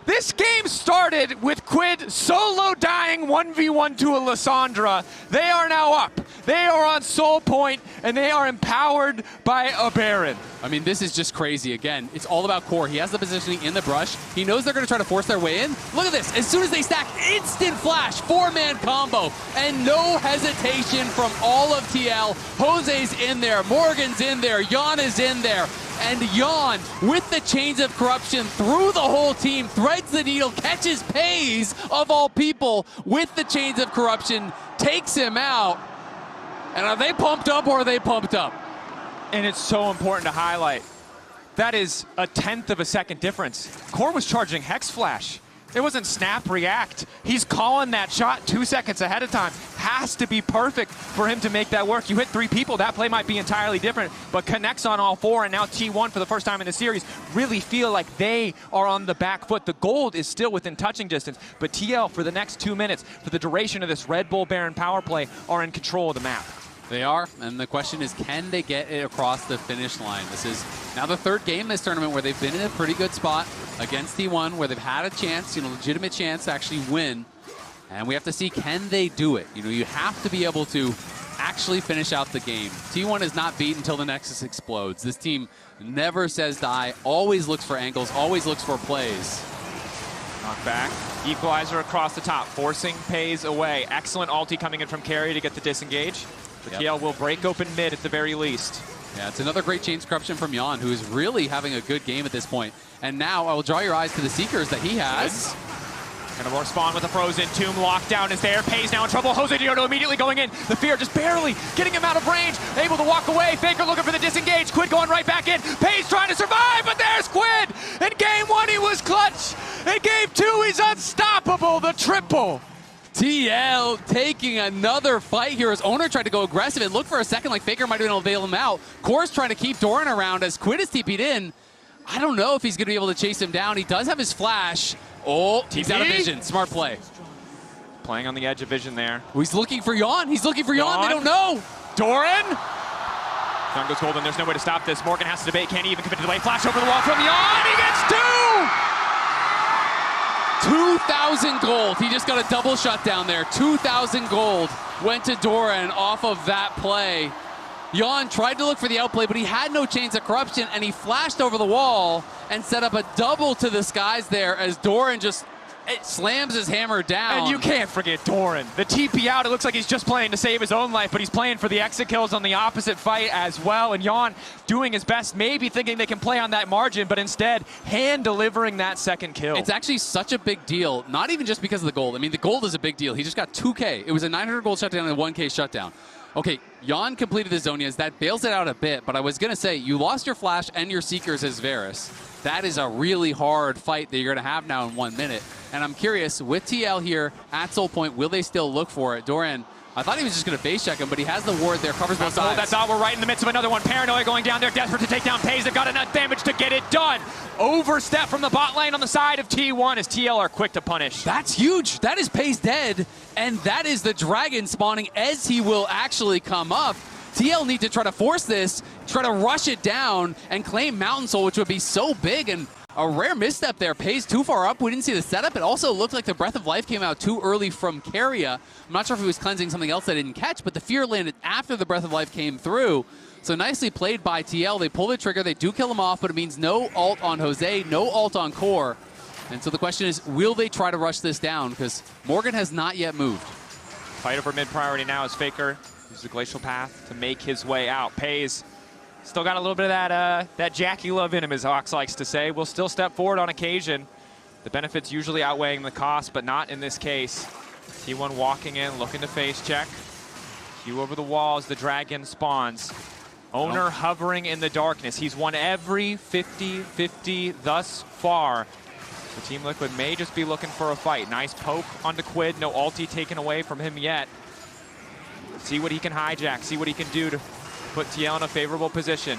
This game started with Quid solo dying 1v1 to a Lissandra. They are now up. They are on Soul Point, and they are empowered by a Baron. I mean, this is just crazy. Again, it's all about Core. He has the positioning in the brush. He knows they're going to try to force their way in. Look at this. As soon as they stack, instant flash, 4-man combo, and no hesitation from all of TL. Jose's in there. Morgan's in there. Yeon is in there. And Yeon, with the chains of corruption through the whole team, threads the needle, catches Peyz, of all people, with the chains of corruption, takes him out. And are they pumped up or are they pumped up? And it's so important to highlight. That is a 1/10 of a second difference. Core was charging Hex Flash. It wasn't snap react. He's calling that shot 2 seconds ahead of time. Has to be perfect for him to make that work. You hit 3 people, that play might be entirely different, but connects on all 4, and now T1 for the first time in the series really feel like they are on the back foot. The gold is still within touching distance, but TL for the next 2 minutes, for the duration of this Red Bull Baron power play, are in control of the map. They are, and the question is, can they get it across the finish line? This is now the 3rd game in this tournament where they've been in a pretty good spot against T1, where they've had a chance, legitimate chance to actually win. And we have to see, can they do it? You know, you have to be able to actually finish out the game. T1 is not beaten until the Nexus explodes. This team never says die, always looks for angles, always looks for plays. Knock back. Equalizer across the top, forcing Peyz away. Excellent ulti coming in from Keria to get the disengage. The TL will break open mid at the very least. Yeah, it's another great chain corruption from Yeon, who is really having a good game at this point. And now I will draw your eyes to the Seekers that he has. Gonna respond with a frozen tomb. Lockdown is there. Peyz now in trouble. Josedeodo immediately going in. The fear just barely getting him out of range. Able to walk away. Faker looking for the disengage. Quid going right back in. Peyz trying to survive, but there's Quid. In game 1, he was clutch. In game 2, he's unstoppable. The triple. TL taking another fight here as Oner tried to go aggressive. It looked for a second like Faker might have been able to bail him out. Core's trying to keep Doran around as Quid is TP'd in. I don't know if he's going to be able to chase him down. He does have his flash. Oh, he's out of vision. Smart play. Playing on the edge of vision there. Oh, he's looking for Yeon. He's looking for Yeon. They don't know. Doran. Down goes golden. There's no way to stop this. Morgan has to debate. Can't he even commit to the way? Flash over the wall from Yeon. He gets 2,000 gold. He just got a double shutdown there. 2,000 gold went to Doran off of that play. Yeon tried to look for the outplay, but he had no chains of corruption, and he flashed over the wall and set up a double to the skies there as Doran just slams his hammer down. And you can't forget Doran. The TP out, it looks like he's just playing to save his own life, but he's playing for the exit kills on the opposite fight as well. And Yeon doing his best, maybe thinking they can play on that margin, but instead hand-delivering that second kill. It's actually such a big deal, not even just because of the gold. I mean, the gold is a big deal. He just got 2K. It was a 900 gold shutdown and a 1K shutdown. Okay, Yeon completed his Zonias. That bails it out a bit, but I was going to say, you lost your Flash and your Seekers as Varus. That is a really hard fight that you're going to have now in 1 minute. And I'm curious, with TL here at Soul Point, will they still look for it? Doran, I thought he was just going to base check him, but he has the ward there, covers both sides. That's all. We're right in the midst of another one. Paranoia going down there, desperate to take down Peyz. They've got enough damage to get it done. Overstep from the bot lane on the side of T1 as TL are quick to punish. That's huge. That is Peyz dead, and that is the dragon spawning as he will actually come up. TL need to try to force this, try to rush it down, and claim Mountain Soul, which would be so big, and a rare misstep there. Peyz too far up. We didn't see the setup. It also looked like the Breath of Life came out too early from Keria. I'm not sure if he was cleansing something else that didn't catch, but the fear landed after the Breath of Life came through. So nicely played by TL. They pull the trigger. They do kill him off, but it means no ult on Jose, no ult on Core. And so the question is, will they try to rush this down? Because Morgan has not yet moved. Fight over mid priority now as Faker uses the glacial path to make his way out. Peyz still got a little bit of that Jackie love in him, as Ox likes to say. Will still step forward on occasion. The benefits usually outweighing the cost, but not in this case. T1 walking in, looking to face check. Q over the wall as the dragon spawns. Oner hovering in the darkness. He's won every 50-50 thus far. So Team Liquid may just be looking for a fight. Nice poke onto Quid. No ulti taken away from him yet. See what he can hijack. See what he can do to put TL in a favorable position.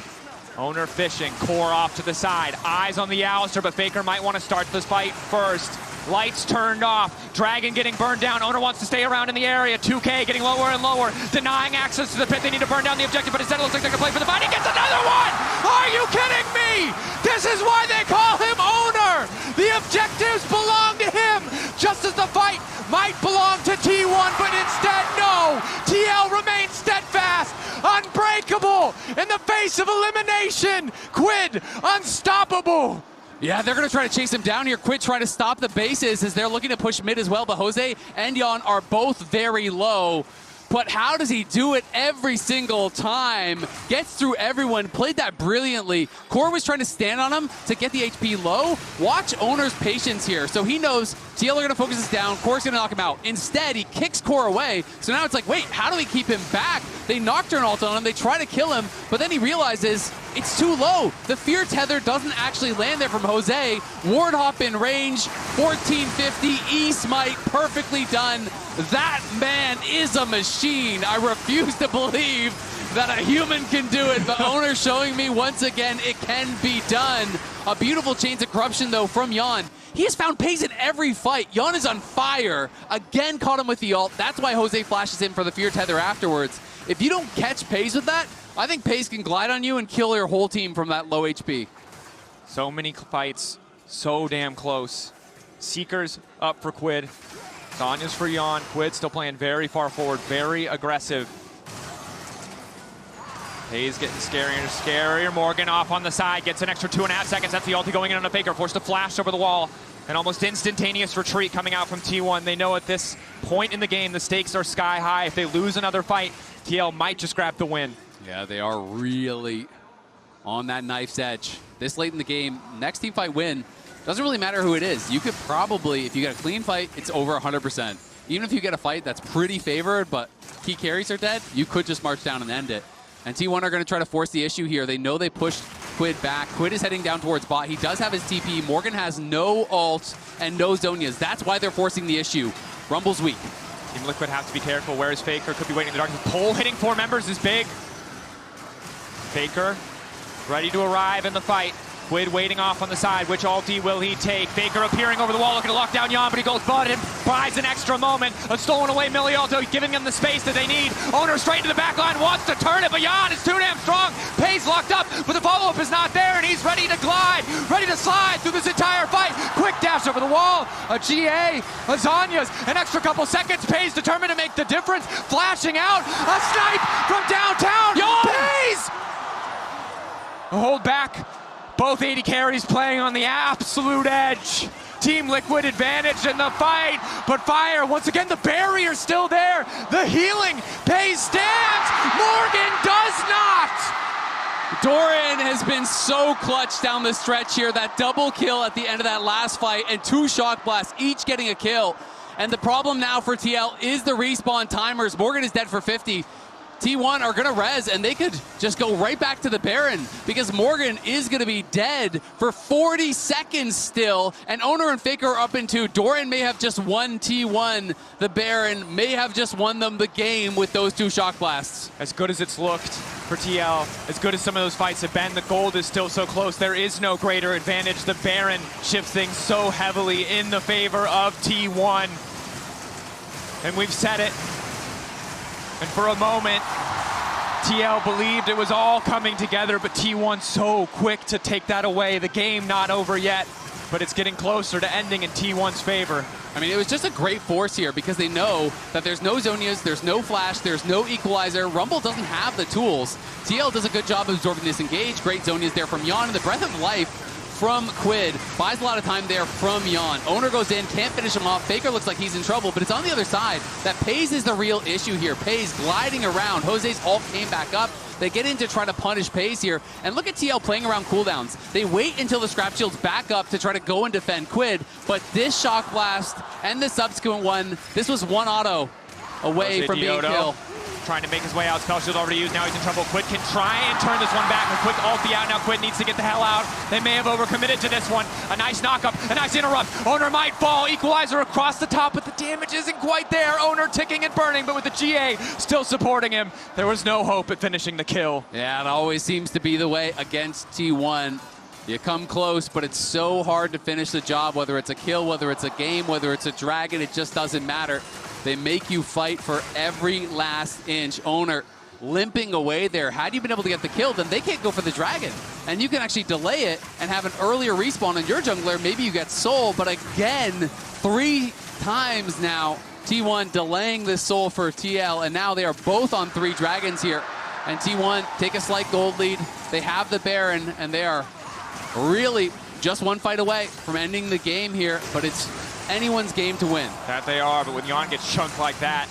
Oner fishing. Core off to the side. Eyes on the Alistar, but Faker might want to start this fight first. Lights turned off. Dragon getting burned down. Oner wants to stay around in the area. 2K getting lower and lower. Denying access to the pit. They need to burn down the objective, but instead it looks like they're going to play for the fight. He gets another one! Are you kidding me? This is why they call him Oner! The objectives belong to him! Just as the fight might belong to T1, but instead, no! TL remains steadfast, unbreakable, in the face of elimination! Quid, unstoppable! Yeah, they're going to try to chase him down here. Quid trying to stop the bases as they're looking to push mid as well. But Jose and Yeon are both very low. But how does he do it every single time? Gets through everyone, played that brilliantly. Core was trying to stand on him to get the HP low. Watch Oner's patience here. So he knows TL are going to focus this down. Core's going to knock him out. Instead, he kicks Core away. So now it's like, wait, how do we keep him back? They Nocturne ult on him. They try to kill him. But then he realizes it's too low. The Fear Tether doesn't actually land there from Jose. Ward Hop in range. 1450. E-Smite perfectly done. That man is a machine. I refuse to believe that a human can do it, but Oner showing me once again it can be done. A beautiful Chains of Corruption, though, from Yeon. He has found Peyz in every fight. Yeon is on fire. Again, caught him with the ult. That's why Jose flashes in for the Fear Tether afterwards. If you don't catch Peyz with that, I think Peyz can glide on you and kill your whole team from that low HP. So many fights, so damn close. Seekers up for Quid. Zonya's for Yeon. Quid still playing very far forward, very aggressive. Peyz getting scarier and scarier. Morgan off on the side, gets an extra 2.5 seconds. That's the ulti going in on a Faker, forced to flash over the wall. An almost instantaneous retreat coming out from T1. They know at this point in the game, the stakes are sky high. If they lose another fight, TL might just grab the win. Yeah, they are really on that knife's edge. This late in the game, next team fight win, doesn't really matter who it is. You could probably, if you get a clean fight, it's over 100%. Even if you get a fight that's pretty favored, but key carries are dead, you could just march down and end it. And T1 are going to try to force the issue here. They know they pushed Quid back. Quid is heading down towards bot. He does have his TP. Morgan has no ult and no Zonias. That's why they're forcing the issue. Rumble's weak. Team Liquid have to be careful. Where is Faker? Could be waiting in the darkness. Pole hitting 4 members is big. Faker ready to arrive in the fight. Quid waiting off on the side. Which ulti will he take? Faker appearing over the wall, looking to lock down Yeon, but he goes bud and buys an extra moment. A stolen away Milio, giving them the space that they need. Oner straight to the back line, wants to turn it, but Yeon is too damn strong. Peyz locked up, but the follow-up is not there, and he's ready to glide, ready to slide through this entire fight. Quick dash over the wall, a GA, a Zonya's, an extra couple seconds. Peyz determined to make the difference, flashing out, a snipe from downtown. Peyz! A hold back. Both 80 carries playing on the absolute edge. Team Liquid advantage in the fight, but Fire, once again, the barrier's still there. The healing, Peyz stands, Morgan does not. Doran has been so clutch down the stretch here. That double kill at the end of that last fight and 2 shock blasts, each getting a kill. And the problem now for TL is the respawn timers. Morgan is dead for 50. T1 are going to res, and they could just go right back to the Baron because Morgan is going to be dead for 40 seconds still, and Oner and Faker are up in 2. Doran may have just won T1. The Baron may have just won them the game with those 2 shock blasts. As good as it's looked for TL, as good as some of those fights have been, the gold is still so close. There is no greater advantage. The Baron shifts things so heavily in the favor of T1. And we've said it. And for a moment, TL believed it was all coming together, but T1 so quick to take that away. The game not over yet, but it's getting closer to ending in T1's favor. I mean, it was just a great force here because they know that there's no Zonias, there's no flash, there's no equalizer. Rumble doesn't have the tools. TL does a good job of absorbing this engage. Great Zonias there from Yeon, and the Breath of Life from Quid buys a lot of time there from Yeon. Oner goes in, can't finish him off. Faker looks like he's in trouble, but it's on the other side that Peyz is the real issue here. Peyz gliding around. Jose's ult came back up. They get in to try to punish Peyz here. And look at TL playing around cooldowns. They wait until the scrap shields back up to try to go and defend Quid, but this shock blast and the subsequent one, this was one auto away from being killed. Trying to make his way out. Spell shield already used. Now he's in trouble. Quid can try and turn this one back. A quick ulti out. Now Quid needs to get the hell out. They may have overcommitted to this one. A nice knock-up. A nice interrupt. Oner might fall. Equalizer across the top, but the damage isn't quite there. Oner ticking and burning, but with the GA still supporting him, there was no hope at finishing the kill. Yeah, it always seems to be the way against T1. You come close, but it's so hard to finish the job, whether it's a kill, whether it's a game, whether it's a dragon, it just doesn't matter. They make you fight for every last inch. Oner limping away there. Had you been able to get the kill, then they can't go for the dragon. And you can actually delay it and have an earlier respawn on your jungler. Maybe you get soul, but again, 3 times now, T1 delaying this soul for TL, and now they are both on 3 dragons here. And T1 take a slight gold lead. They have the Baron, and they are really just 1 fight away from ending the game here, but it's anyone's game to win. That they are, but when Yeon gets chunked like that,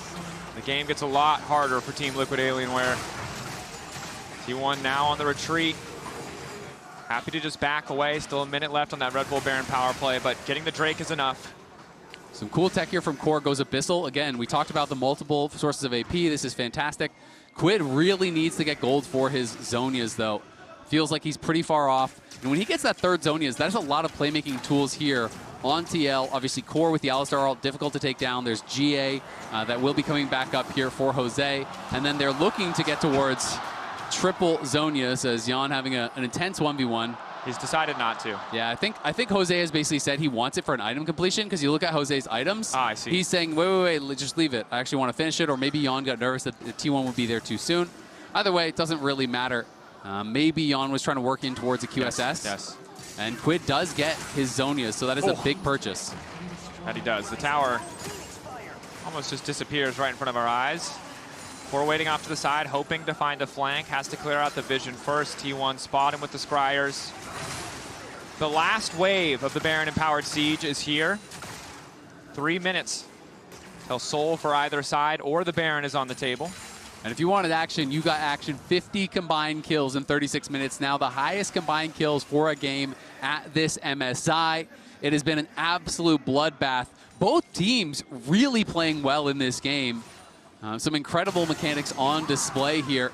the game gets a lot harder for Team Liquid Alienware. T1 now on the retreat. Happy to just back away. Still a minute left on that Red Bull Baron power play, but getting the Drake is enough. Some cool tech here from Core. Goes Abyssal. Again, we talked about the multiple sources of AP. This is fantastic. Quid really needs to get gold for his Zonias, though. Feels like he's pretty far off. And when he gets that 3rd Zonias, that's a lot of playmaking tools here on TL. Obviously, Core with the Alistar ult, difficult to take down. There's GA that will be coming back up here for Jose. And then they're looking to get towards triple Zonias as Yeon having an intense 1v1. He's decided not to. Yeah, I think Jose has basically said he wants it for an item completion, because you look at Jose's items. I see. He's saying, wait, just leave it. I actually want to finish it, or maybe Yeon got nervous that T1 would be there too soon. Either way, it doesn't really matter. Maybe Yeon was trying to work in towards a QSS. Yes. And Quid does get his Zonias, so that is a big purchase. That he does. The tower almost just disappears right in front of our eyes. Core waiting off to the side, hoping to find a flank. Has to clear out the vision first. T1 spot him with the scryers. The last wave of the Baron-empowered siege is here. 3 minutes till Soul for either side or the Baron is on the table. And if you wanted action, you got action. 50 combined kills in 36 minutes. Now the highest combined kills for a game at this MSI. It has been an absolute bloodbath. Both teams really playing well in this game. Some incredible mechanics on display here.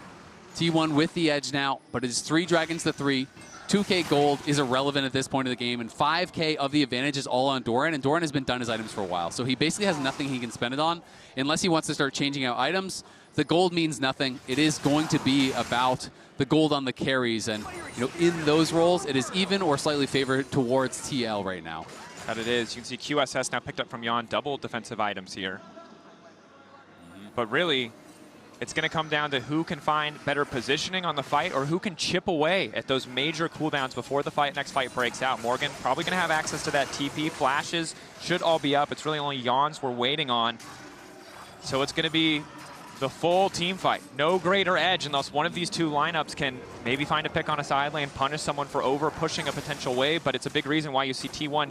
T1 with the edge now, but it is 3 dragons to 3. 2K gold is irrelevant at this point of the game, and 5K of the advantage is all on Doran, and Doran has been done his items for a while. So he basically has nothing he can spend it on unless he wants to start changing out items. The gold means nothing. It is going to be about the gold on the carries, and in those roles, it is even or slightly favored towards TL right now. That it is. You can see QSS now picked up from Yeon, double defensive items here. But really, it's going to come down to who can find better positioning on the fight or who can chip away at those major cooldowns before the next fight breaks out. Morgan probably going to have access to that TP. Flashes should all be up. It's really only Yeon's we're waiting on. So it's going to be the full team fight. No greater edge unless one of these two lineups can maybe find a pick on a side lane, punish someone for over pushing a potential wave, but it's a big reason why you see T1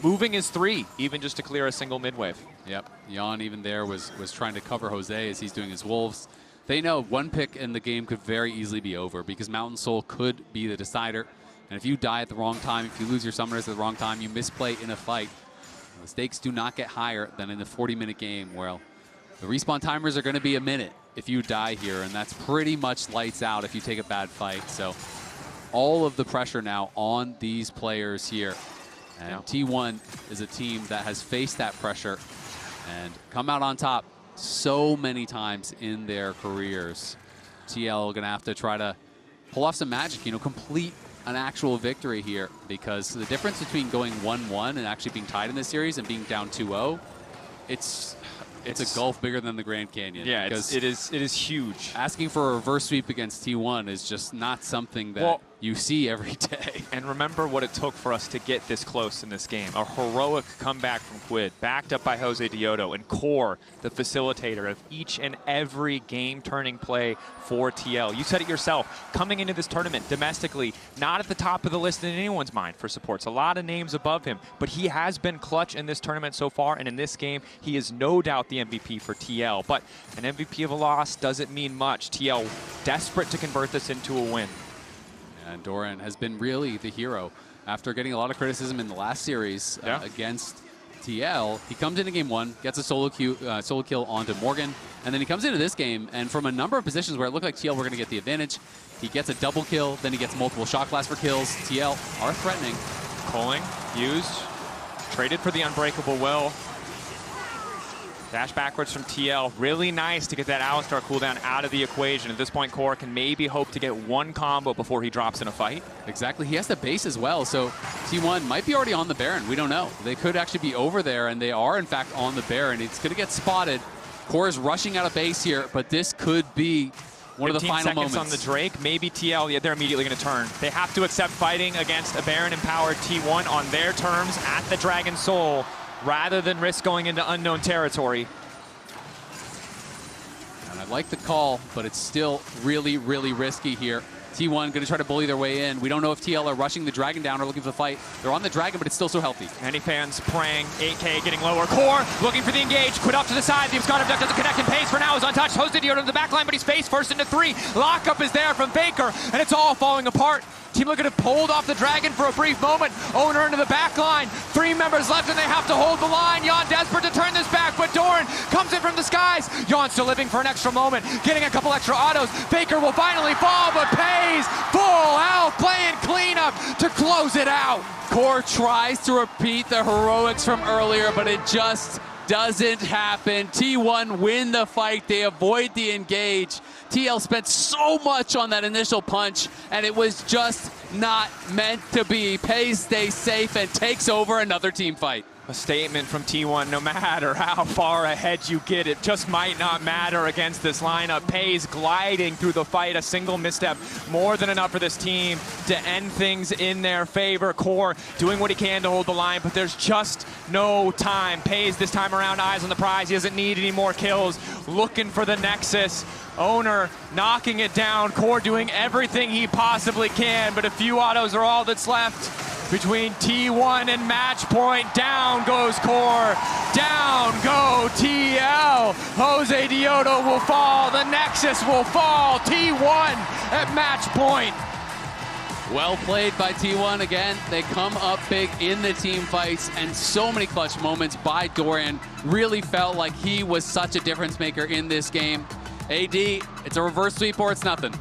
moving his 3, even just to clear a single mid wave. Yep, Yeon even there was trying to cover Jose as he's doing his wolves. They know one pick in the game could very easily be over because Mountain Soul could be the decider. And if you die at the wrong time, if you lose your summoners at the wrong time, you misplay in a fight. The stakes do not get higher than in a 40-minute game. Well, the respawn timers are going to be a minute if you die here, and that's pretty much lights out if you take a bad fight. So all of the pressure now on these players here. And T1 is a team that has faced that pressure and come out on top so many times in their careers. TL going to have to try to pull off some magic, complete an actual victory here, because the difference between going 1-1 and actually being tied in this series and being down 2-0, it's a gulf bigger than the Grand Canyon. Yeah, it is huge. Asking for a reverse sweep against T1 is just not something that you see every day. And remember what it took for us to get this close in this game. A heroic comeback from Quid, backed up by Josedeodo, and Core, the facilitator of each and every game-turning play for TL. You said it yourself, coming into this tournament domestically, not at the top of the list in anyone's mind for supports. A lot of names above him, but he has been clutch in this tournament so far, and in this game, he is no doubt the MVP for TL. But an MVP of a loss doesn't mean much. TL desperate to convert this into a win. And Doran has been really the hero after getting a lot of criticism in the last series against TL. He comes into game 1, gets a solo kill onto Morgan, and then he comes into this game, and from a number of positions where it looked like TL were going to get the advantage, he gets a double kill, then he gets multiple shot blast for kills. TL are threatening. Calling, used, traded for the unbreakable will. Dash backwards from TL. Really nice to get that Alistar cooldown out of the equation. At this point, Core can maybe hope to get one combo before he drops in a fight. Exactly. He has the base as well, so T1 might be already on the Baron. We don't know. They could actually be over there, and they are, in fact, on the Baron. It's going to get spotted. Core is rushing out of base here, but this could be one of the final moments. 15 seconds on the Drake. Maybe TL, they're immediately going to turn. They have to accept fighting against a Baron-empowered T1 on their terms at the Dragon Soul, rather than risk going into unknown territory. And I like the call, but it's still really, really risky here. T1 going to try to bully their way in. We don't know if TL are rushing the Dragon down or looking for the fight. They're on the Dragon, but it's still so healthy. Many fans praying. 8K getting lower. Core looking for the engage. Quid up to the side. The Abscond Abduct doesn't connect, and Peyz for now is untouched. Josedeodo to the back line, but he's faced first into 3. Lockup is there from Faker, and it's all falling apart. Team looking to pulled off the Dragon for a brief moment. Oner into the back line. 3 members left, and they have to hold the line. Yeon desperate to turn this back, but Doran comes in from the skies. Yeon still living for an extra moment, getting a couple extra autos. Faker will finally fall, but Peyz full health, playing cleanup to close it out. Core tries to repeat the heroics from earlier, but it just doesn't happen. T1 win the fight. They avoid the engage. TL spent so much on that initial punch, and it was just not meant to be. Peyz stays safe and takes over another team fight. A statement from T1, no matter how far ahead you get, it just might not matter against this lineup. Peyz gliding through the fight, a single misstep, more than enough for this team to end things in their favor. Core doing what he can to hold the line, but there's just no time. Peyz this time around, eyes on the prize. He doesn't need any more kills, looking for the Nexus. Oner knocking it down, Core doing everything he possibly can, but a few autos are all that's left. Between T1 and match point, down goes Core, down go TL. Josedeodo will fall, the Nexus will fall, T1 at match point. Well played by T1 again. They come up big in the team fights, and so many clutch moments by Doran. Really felt like he was such a difference maker in this game. AD, it's a reverse sweep or it's nothing.